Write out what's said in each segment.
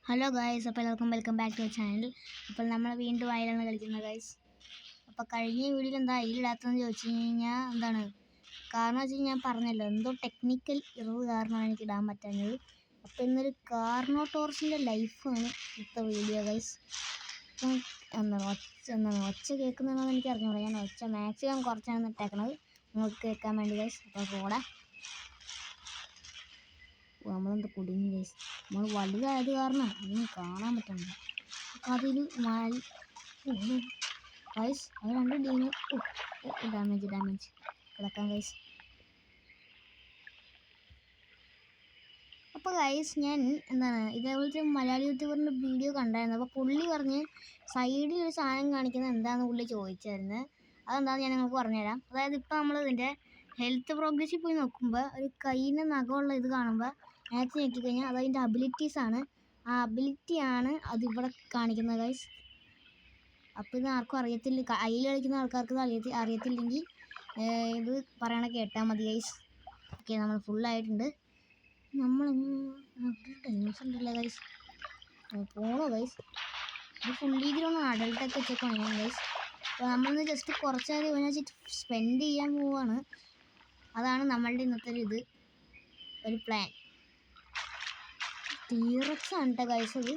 Hello guys, അപ്പോൾ എല്ലാവർക്കും welcome back to channel. അപ്പോൾ നമ്മൾ വീണ്ടും അയിലാണ് കളിക്കുന്നത് ഗൈസ്. അപ്പോൾ കഴിഞ്ഞ വീഡിയോയിൽ എന്താ അയിലിടാത്തതെന്ന് ചോദിച്ചു കഴിഞ്ഞാൽ എന്താണ് കാരണം വെച്ച് കഴിഞ്ഞാൽ ഞാൻ പറഞ്ഞല്ലോ, എന്തോ ടെക്നിക്കൽ ഇറവ് കാരണമാണ് എനിക്ക് ഇടാൻ പറ്റാഞ്ഞത്. അപ്പോൾ ഇന്നൊരു കാർണോട്ടോറസിൻ്റെ ലൈഫാണ് ഇപ്പോഴത്തെ വീഡിയോ ഗൈസ്. അപ്പം ഒച്ച കേൾക്കുന്നതെന്ന് എനിക്ക് അറിഞ്ഞൂടാ. ഞാൻ ഒച്ച മാക്സിമം കുറച്ചാണ് ഇട്ടേക്കണത് നിങ്ങൾക്ക് കേൾക്കാൻ വേണ്ടി ഗൈസ്. അപ്പോൾ കൂടെ നമ്മളെന്ത് കുടുങ്ങി ഗൈസ്, നമ്മൾ വലുതായത് കാരണം അതൊന്നും കാണാൻ പറ്റുന്നില്ല. അതിൽ ഗൈസ് അത് രണ്ട് ടീമിന് ഡാമേജ് കിടക്കാം ഗൈസ്. അപ്പോൾ ഗൈസ് ഞാൻ ഇതേപോലത്തെ മലയാളി യൂട്യൂബറിൻ്റെ വീഡിയോ കണ്ടായിരുന്നു. അപ്പോൾ പുള്ളി പറഞ്ഞ് സൈഡിൽ ഒരു സാധനം കാണിക്കുന്നത് എന്താണെന്ന് പുള്ളി ചോദിച്ചായിരുന്നു. അതെന്താണെന്ന് ഞാൻ നിങ്ങൾക്ക് പറഞ്ഞുതരാം. അതായത് ഇപ്പോൾ നമ്മൾ ഇതിൻ്റെ ഹെൽത്ത് പ്രോഗ്രസ്സിൽ പോയി നോക്കുമ്പോൾ ഒരു കയ്യിന് നഖമുള്ള ഇത് കാണുമ്പോൾ മാച്ച് നോക്കിക്കഴിഞ്ഞാൽ അതതിൻ്റെ അബിലിറ്റീസാണ്. ആ അബിലിറ്റിയാണ് അതിവിടെ കാണിക്കുന്നത് ഗൈസ്. അപ്പോൾ ഇത് ആർക്കും അറിയത്തില്ല, അതിൽ കളിക്കുന്ന ആൾക്കാർക്ക് അറിയത്തില്ലെങ്കിൽ ഇത് പറയണ കേട്ടാൽ മതി ഗൈസ്. ഓക്കെ, നമ്മൾ ഫുള്ളായിട്ടുണ്ട്. നമ്മൾ ഡൈനോസ് ഉണ്ടല്ലോ ഗൈസ്, പോണോ ഗൈസ്? ഇത് ഫുള്ളി ഗ്രോൺ അഡൽട്ടൊക്കെ വെച്ചേക്കാണ് ഞാൻ ഗൈസ്. അപ്പോൾ നമ്മളിന്ന് ജസ്റ്റ് കുറച്ച് നേരം ഇവനെ സ്പെൻഡ് ചെയ്യാൻ പോവാണ്. അതാണ് നമ്മളുടെ ഇന്നത്തെ ഒരു പ്ലാൻ. ടീറക്സ് ആണ് കേട്ടോ ഗൈസ് അത്.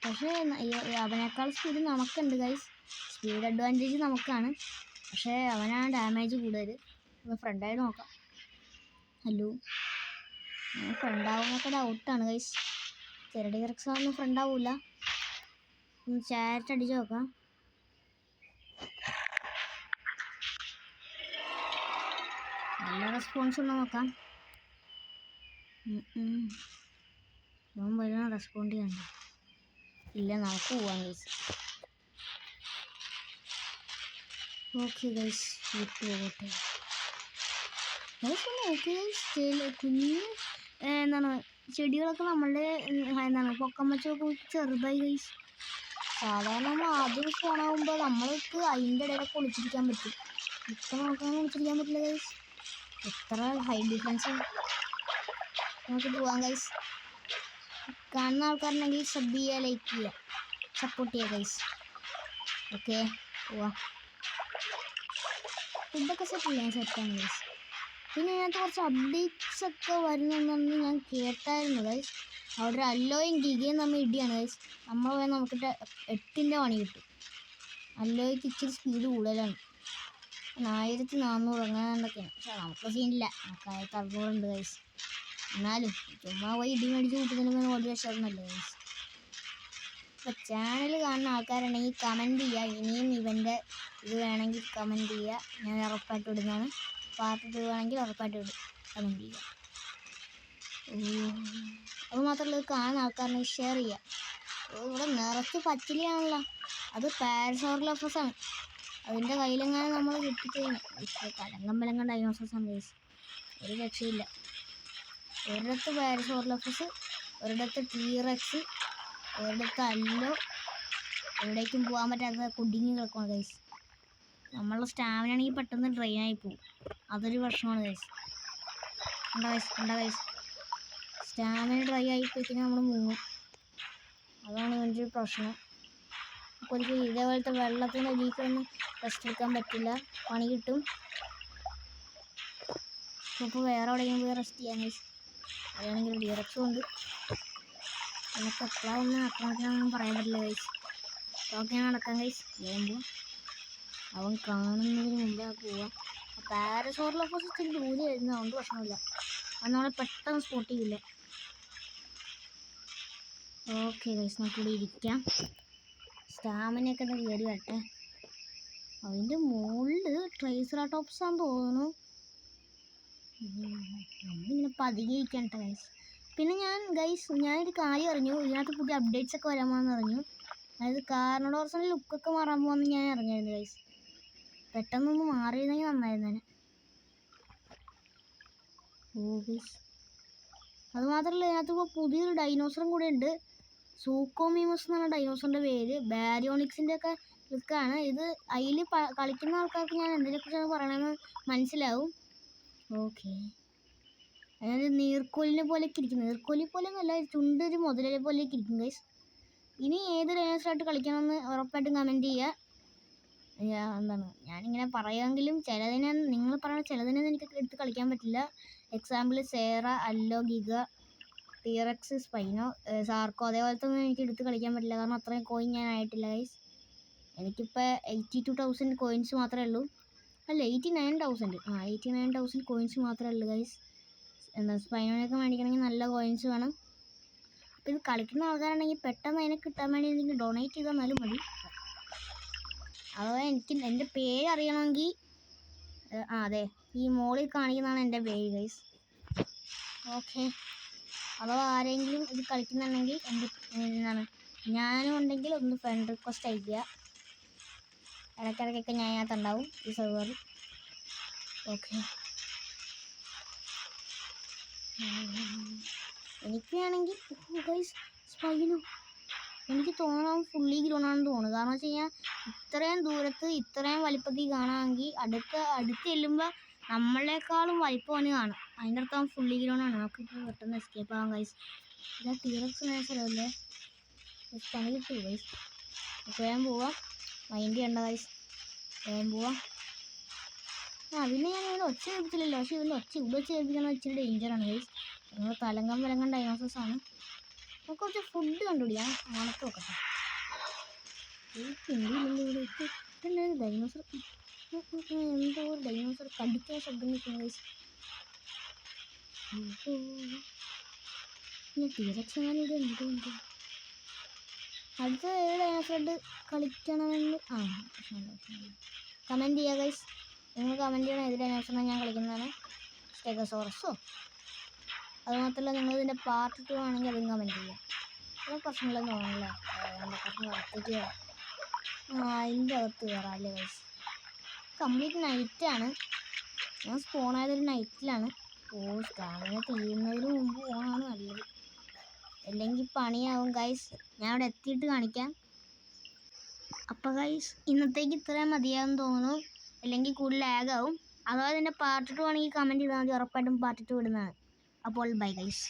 പക്ഷേ അവനേക്കാൾ സ്പീഡ് നമുക്കുണ്ട് ഗൈസ്. സ്പീഡ് അഡ്വാൻറ്റേജ് നമുക്കാണ്, പക്ഷേ അവനാണ് ഡാമേജ് കൂടുതൽ. ഒന്ന് ഫ്രണ്ടായിട്ട് നോക്കാം. ഹലോ, ഫ്രണ്ടാവുന്നൊക്കെ ഡൗട്ടാണ് ഗൈസ്. ചില ടീറക്സ് ഒന്നും ഫ്രണ്ടാവില്ല. ഒന്ന് ചാറ്റ് അടിച്ച് നോക്കാം. നല്ല റെസ്പോൺസ് ഒന്ന് നോക്കാം. ഞാൻ വരുന്ന റെസ്പോണ്ട് ചെയ്യണ്ട. ഇല്ല, നമുക്ക് പോവാം ഗൈസ്. ഓക്കെ ഗൈസ്, വിട്ടു പോകട്ടെ ഗൈസ്. ഓക്കെ ഗൈസ്, കുഞ്ഞ് ചെടികളൊക്കെ നമ്മളുടെ പൊക്കം വെച്ചൊക്കെ ചെറുതായി ഗൈസ്. സാധാരണ നമ്മൾ ആദ്യം ഫോണാകുമ്പോൾ നമ്മൾക്ക് അതിൻ്റെ ഇടയിലൊക്കെ ഒളിച്ചിരിക്കാൻ പറ്റും. ഇപ്പം നമുക്കങ്ങനെ ഒളിച്ചിരിക്കാൻ പറ്റില്ല ഗൈസ്. എത്ര ഹൈ ഡിഫറൻസ്. നമുക്ക് പോവാം ഗൈസ്. കാണുന്ന ആൾക്കാരുണ്ടെങ്കിൽ സബ് ചെയ്യുക, ലൈക്ക് ചെയ്യുക, സപ്പോർട്ട് ചെയ്യുക ഗൈസ്. ഓക്കെ, പോവാം. ഫുഡൊക്കെ സെറ്റാണ് ഗൈസ്. പിന്നെ ഇതിനകത്ത് കുറച്ച് അപ്ഡേറ്റ്സ് ഒക്കെ വരുന്നെന്ന് ഞാൻ കേട്ടായിരുന്നു ഗൈസ്. അവിടെ ഒരു അല്ലോയും ഗിഗയും നമ്മൾ ഇടിയാണ് ഗൈസ്. നമ്മൾ പോയാൽ നമുക്ക് 8ൻ്റെ പണി കിട്ടും. അല്ലോയ്ക്ക് ഇച്ചിരി സ്പീഡ് കൂടുതലാണ്, 1400 അങ്ങനെ എന്തൊക്കെയാണ്. പക്ഷേ നമുക്ക് സീനില്ല, നമുക്ക് 1600 ഗൈസ്. എന്നാലും ചുമ്മാ പോയി ഇടി മേടിച്ച് കൂട്ടുന്നതിന് ഓടി രക്ഷപ്പെടുന്നല്ലോ ഗൈസ്. അപ്പോൾ ചാനൽ കാണുന്ന ആൾക്കാരുണ്ടെങ്കിൽ കമൻറ്റ് ചെയ്യുക. ഇനിയും ഇവൻ്റെ ഇത് വേണമെങ്കിൽ കമൻറ്റ് ചെയ്യുക, ഞാൻ ഉറപ്പായിട്ട് ഇടുന്നതാണ്. പാർട്ട് 2 വേണമെങ്കിൽ ഉറപ്പായിട്ട് കമൻറ്റ് ചെയ്യുക. അതുമാത്രമല്ല, ഇത് കാണുന്ന ആൾക്കാരുണ്ടെങ്കിൽ ഷെയർ ചെയ്യുക. ഇവിടെ നിറച്ച് പച്ചിലിയാണല്ലോ, അത് പാരസോർലോഫസാണ്. അതിൻ്റെ കയ്യിലെങ്ങാനും നമ്മൾ കിട്ടിക്കഴിഞ്ഞു. ഇപ്പോൾ കലങ്കം ഡൈനോസേഴ്സാണ് ഗൈസ്, ഒരു രക്ഷയില്ല. ഒരിടത്ത് പാരസോർലോഫസ്, ഒരിടത്ത് ടീറക്സ്, ഒരിടത്ത് അല്ലോ. എവിടേക്കും പോകാൻ പറ്റാത്ത കുടുങ്ങി കിടക്കുകയാണ് ഗൈസ്. നമ്മളുടെ സ്റ്റാമിന ആണെങ്കിൽ പെട്ടെന്ന് ഡ്രെയിനായി പോകും. അതൊരു പ്രശ്നമാണ് ഗൈസ്. കണ്ട ഗൈസ്, സ്റ്റാമിന ഡ്രൈ ആയിപ്പോയിക്കഴിഞ്ഞാൽ നമ്മൾ മുങ്ങും. അതാണ് ഇവൻ്റെ ഒരു പ്രശ്നം. അപ്പോൾ ഒരിക്കലും ഇതേപോലത്തെ വെള്ളത്തിൻ്റെ അടിയിലൊന്നും റെസ്റ്റ് എടുക്കാൻ പറ്റില്ല, പണി കിട്ടും. അപ്പോൾ വേറെ എവിടെയെങ്കിലും പോയി റെസ്റ്റ് ചെയ്യാൻ ഗൈസ്. അതാണെങ്കിൽ ഡീറക്സും ഉണ്ട്. നമുക്ക് എപ്പോഴൊന്നും ആക്രമിക്കാനൊന്നും പറയാൻ പറ്റില്ല ഗൈസ്. ഓക്കെ, നടക്കാം ഗൈസ്. പോകുമ്പോൾ അവൻ കാണുന്നതിന് മുമ്പേ പോവാം. പാരസോർലോഫസ് ഇച്ചിരി ദൂരെ വരുന്നത് അതുകൊണ്ട് പ്രശ്നമില്ല, അത് നമ്മളെ പെട്ടെന്ന് സ്പോട്ട് ചെയ്യില്ല. ഓക്കെ ഗൈസ്, നമുക്കിവിടെ ഇരിക്കാം. സ്റ്റാമിനയൊക്കെ ഒന്ന് കയറി വരട്ടെ. അതിൻ്റെ മുകളിൽ ട്രൈസറാടോപ്സ് ആണെന്ന് തോന്നുന്നു. നമ്മളിങ്ങനെ പതിയെ ഇരിക്കണ്ട ഗൈസ്. പിന്നെ ഞാനൊരു കാര്യം അറിഞ്ഞു, ഇതിനകത്ത് പുതിയ അപ്ഡേറ്റ്സ് ഒക്കെ വരാൻ പോകുമെന്ന് അറിഞ്ഞു. അതായത് കാർണോഡോറസിൻ്റെ ലുക്കൊക്കെ മാറാൻ പോകുമെന്ന് ഞാൻ അറിഞ്ഞായിരുന്നു ഗൈസ്. പെട്ടെന്നൊന്ന് മാറിയിരുന്നെങ്കിൽ നന്നായിരുന്നേനെ. ഓ ഗൈസ്, അതുമാത്രമല്ല, ഇതിനകത്ത് ഇപ്പോൾ പുതിയൊരു ഡൈനോസറും കൂടെ ഉണ്ട്. സൂക്കോമീമസ് എന്നാണ് ഡൈനോസറിൻ്റെ പേര്. ബാരിയോണിക്സിൻ്റെ ഒക്കെ ലുക്കാണ് ഇത്. അതിൽ കളിക്കുന്ന ആൾക്കാർക്ക് ഞാൻ എന്തിനെക്കുറിച്ചാണ് പറയണമെന്ന് മനസ്സിലാവും. ഓക്കെ, അതായത് നീർക്കോലിനെ പോലെയൊക്കെ ഇരിക്കും. നീർക്കോലി പോലെ അല്ല, ചുണ്ടൊരു മുതലിനെ പോലെയൊക്കെ ഇരിക്കും ഗൈസ്. ഇനി ഏത് ഡൈനോസറായിട്ട് കളിക്കണമെന്ന് ഉറപ്പായിട്ടും കമൻറ്റ് ചെയ്യുക. ഞാനിങ്ങനെ പറയുമെങ്കിലും ചിലതിനെ നിങ്ങൾ പറയുന്ന ചിലതിനെ എനിക്ക് എടുത്ത് കളിക്കാൻ പറ്റില്ല. എക്സാമ്പിൾ സേറ, അല്ലോ, ഗിഗ, ടീറക്സ്, സ്പൈനോ, സാർക്കോ അതേപോലത്തെ ഒന്നും എനിക്ക് എടുത്ത് കളിക്കാൻ പറ്റില്ല. കാരണം അത്രയും കോയിൻ ഞാൻ ആയിട്ടില്ല ഗൈസ്. എനിക്കിപ്പോൾ 82,000 കോയിൻസ് മാത്രമേ ഉള്ളൂ. അല്ല 89,000. 89,000 കോയിൻസ് മാത്രമേ ഉള്ളൂ ഗൈസ്. സ്പൈനോനൊക്കെ മേടിക്കണമെങ്കിൽ നല്ല കോയിൻസ് വേണം. അപ്പോൾ ഇത് കളിക്കുന്ന ആൾക്കാരുണ്ടെങ്കിൽ പെട്ടെന്ന് അതിനെ കിട്ടാൻ വേണ്ടി എനിക്ക് ഡൊണേറ്റ് ചെയ്ത് തന്നാലും മതി. അഥവാ എനിക്ക് എൻ്റെ പേര് അറിയണമെങ്കിൽ അതെ ഈ മോളിൽ കാണിക്കുന്നതാണ് എൻ്റെ പേര് ഗൈസ്. ഓക്കെ, അഥവാ ആരെങ്കിലും ഇത് കളിക്കുന്നുണ്ടെങ്കിൽ ഞാനും ഉണ്ടെങ്കിൽ ഒന്ന് ഫ്രണ്ട് റിക്വസ്റ്റ് അയയ്ക്കുക. ഇടയ്ക്കിടയ്ക്കൊക്കെ ഞാൻ അതിനകത്തുണ്ടാവും ഈ സെർവറിൽ. ഓക്കെ, എനിക്ക് വേണമെങ്കിൽ ഗൈസ് സ്പൈനോ എനിക്ക് തോന്നാൻ ഫുള്ളി ഗ്രോണാണെന്ന് തോന്നുന്നു. കാരണം വെച്ച് കഴിഞ്ഞാൽ ഇത്രയും ദൂരത്ത് ഇത്രയും വലിപ്പത്തിൽ കാണാമെങ്കിൽ അടുത്ത് ചെല്ലുമ്പോൾ നമ്മളെക്കാളും വലിപ്പമാണ് കാണും. അതിൻ്റെ അടുത്ത് അവൻ ഫുള്ളി ഗ്രോണാണ്. നമുക്കിപ്പോൾ പെട്ടെന്ന് എസ്കേപ്പ് ആവാം ഗൈസ്. ഇതാ ടീറക്സ് സ്ഥലമല്ലേ, പണി കിട്ടുമോ ഗൈസ്? വേഗം പോവാം, മൈൻഡ് ചെയ്യണ്ട ഗൈസ്, വേഗം പോവാം. പിന്നെ ഞാൻ ഇവിടെ ഒച്ച കേൾപ്പിച്ചില്ലല്ലോ. പക്ഷേ ഇതിൻ്റെ ഇവിടെ വെച്ച് കേൾപ്പിക്കുന്നത് ഇച്ചിരി ഡേഞ്ചറാണ് ഗൈസ്. നിങ്ങൾ തലങ്കം ഡൈനോസേഴ്സാണ്. നമുക്ക് കുറച്ച് ഫുഡ് കണ്ടുപിടിക്കാം. ഉണക്ക് വെക്കട്ടെ. ഡൈനോസർ എന്തോ ഒരു ഡൈനോസർ കടിക്കുന്ന ശബ്ദം കേൾക്കുന്നു ഗൈസ്. ടീറക്സ് എങ്ങനെ ഇവിടെ ഉണ്ട്? അടുത്ത ഏത് ഡൈനോസറായിട്ട് കളിക്കണമെന്ന് കമൻറ്റ് ചെയ്യുക ഗൈസ്. നിങ്ങൾ കമൻറ്റ് ചെയ്യണം ഏത് ഡൈനോസറാണ് ഞാൻ കളിക്കുന്നതാണ്. സ്റ്റെഗോസോറസോ അതുമാത്രമല്ല, നിങ്ങളിതിൻ്റെ പാർട്ട് 2 ആണെങ്കിൽ അതും കമൻറ്റ് ചെയ്യുക. അത് പ്രശ്നമില്ലെന്ന് തോന്നുന്നില്ല. കുറച്ച് അകത്തേക്ക് കയറാം. അതിൻ്റെ അകത്ത് കയറാം അല്ലേ ഗൈസ്. കംപ്ലീറ്റ് നൈറ്റാണ്. ഞാൻ സ്പോണായതൊരു നൈറ്റിലാണ്. സ്റ്റാമിന തീരുന്നതിന് മുമ്പ് പോകണമാണ് നല്ലത്, അല്ലെങ്കിൽ പണിയാവും ഗൈസ്. ഞാൻ അവിടെ എത്തിയിട്ട് കാണിക്കാം. അപ്പോൾ ഗൈസ് ഇന്നത്തേക്ക് ഇത്രയും മതിയാകുമെന്ന് തോന്നുന്നു, അല്ലെങ്കിൽ കൂടുതൽ ലാഗാവും. അഥവാ ഇതിൻ്റെ പാർട്ട് 2 ആണെങ്കിൽ കമൻറ്റ് ചെയ്താൽ മതി, ഉറപ്പായിട്ടും പാർട്ട് 2 ഇടുന്നതാണ്. അപ്പോൾ ബൈ ഗൈസ്.